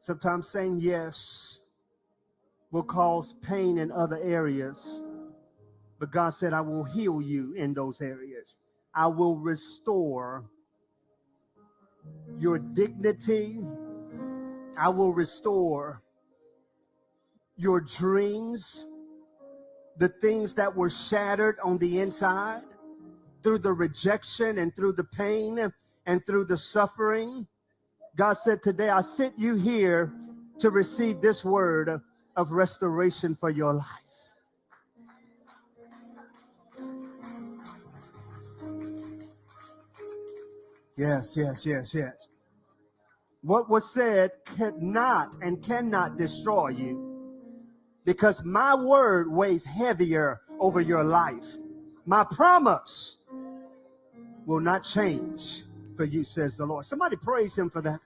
Sometimes saying yes will cause pain in other areas. But God said, I will heal you in those areas. I will restore your dignity. I will restore your dreams, the things that were shattered on the inside through the rejection and through the pain and through the suffering. God said, today I sent you here to receive this word of restoration for your life. Yes, yes, yes, yes. What was said cannot and cannot destroy you, because my word weighs heavier over your life. My promise will not change for you, says the Lord. Somebody praise him for that.